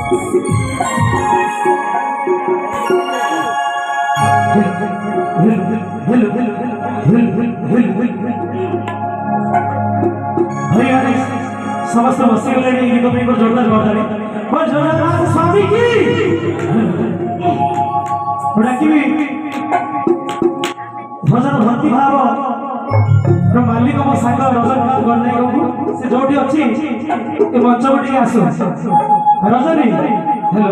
समस्त बस्ती गीत को जोरदार जोरदार स्वामी की भजन भक्ति भाव मालिक मो सांग रजनीकांत गणनायक से जो अच्छी मंच को आस रजनी हेलो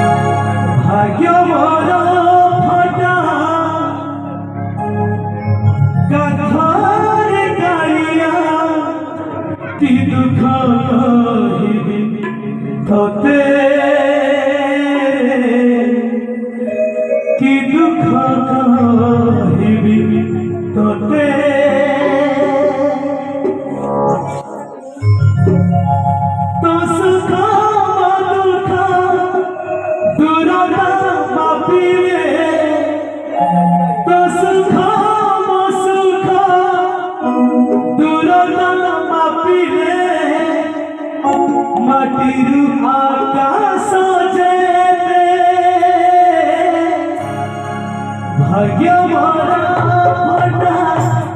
भाग्य मोर फटा कथार गाड़िया कि दुख कहिबी तोते कि दुख कहिबी तोते तो सुख दुख दूरता मापिले तो सुख दूरता मापिले माटिरु आकाश जेते भाग्य मोरा फटा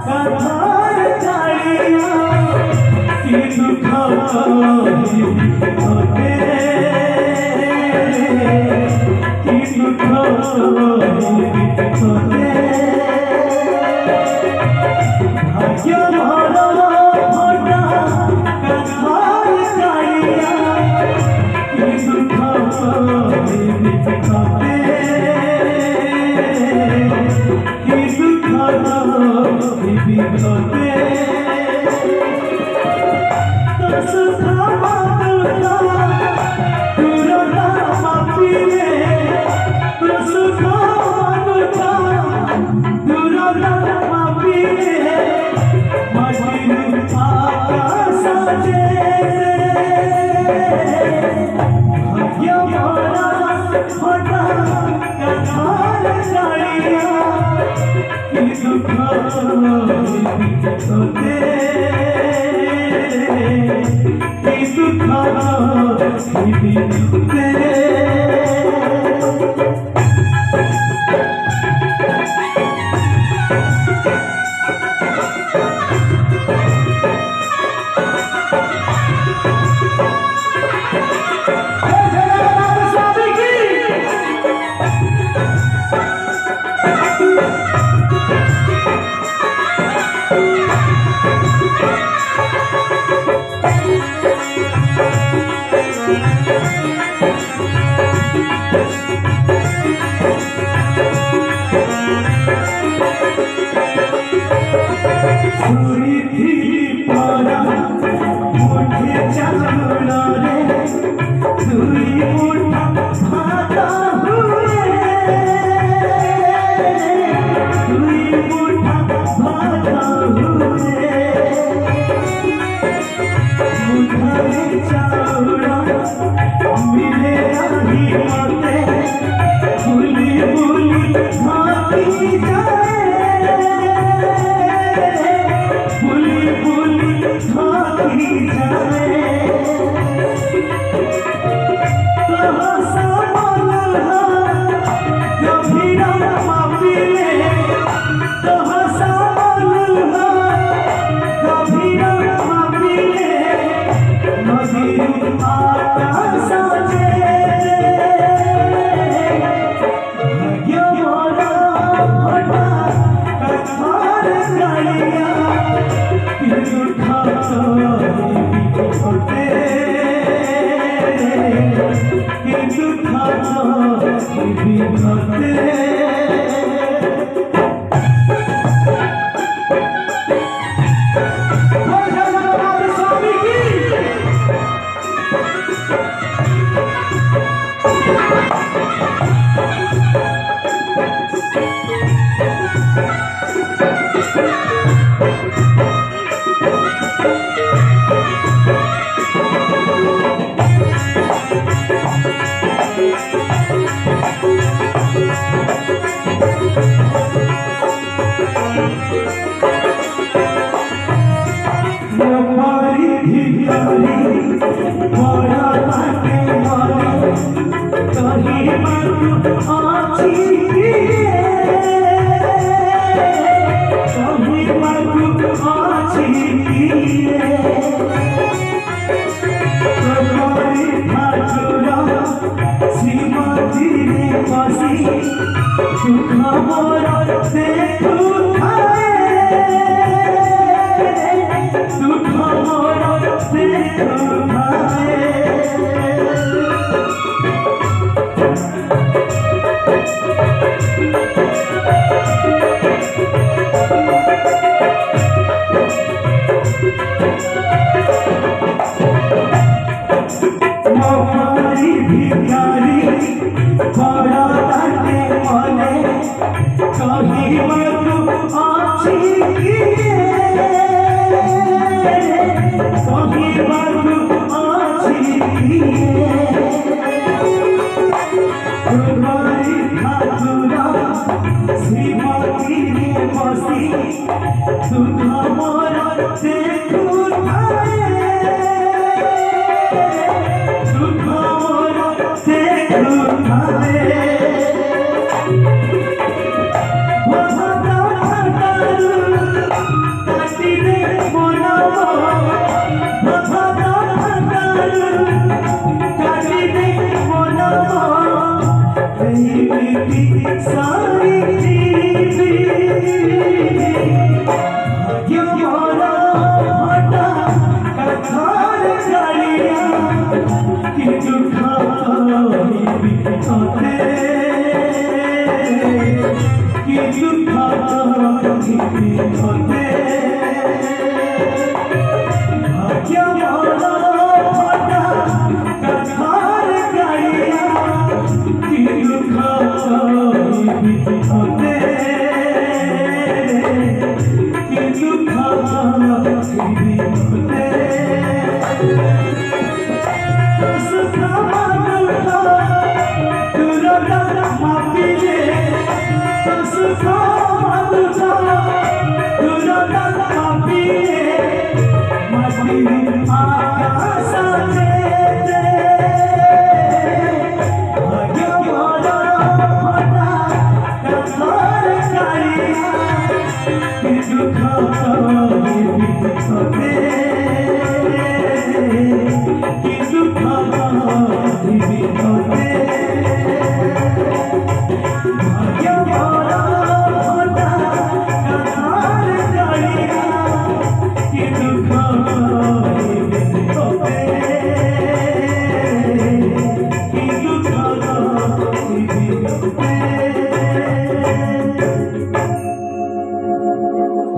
कथार गाड़िया कि दुख कहिबी तोते भाग्य मोर फटा कथार गाड़िया कि दुख कहिबी तोते कि दुख कहिबी तोते तो सुख दूरता मापिले तो सुख दूरता मापिले माटिरु आकाश जेते भाग्य मोरा फटा कथार गाड़िया कि दुख कहिबी तोते कि दुख कहिबी तोते सुरी थी पारा मुझे चलना रे सुरी मुठा भाता हुए सुरी मुठा भाता हुए मुठा चावड़ा मिले आही मते बुली बुली भाती जाए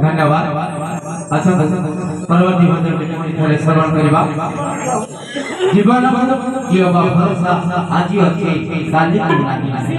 धन्यवाद। अच्छा परवर्ती भजन श्रवण करिबा जीवन कियो बा भरोसा आजी अछि काली की नाही।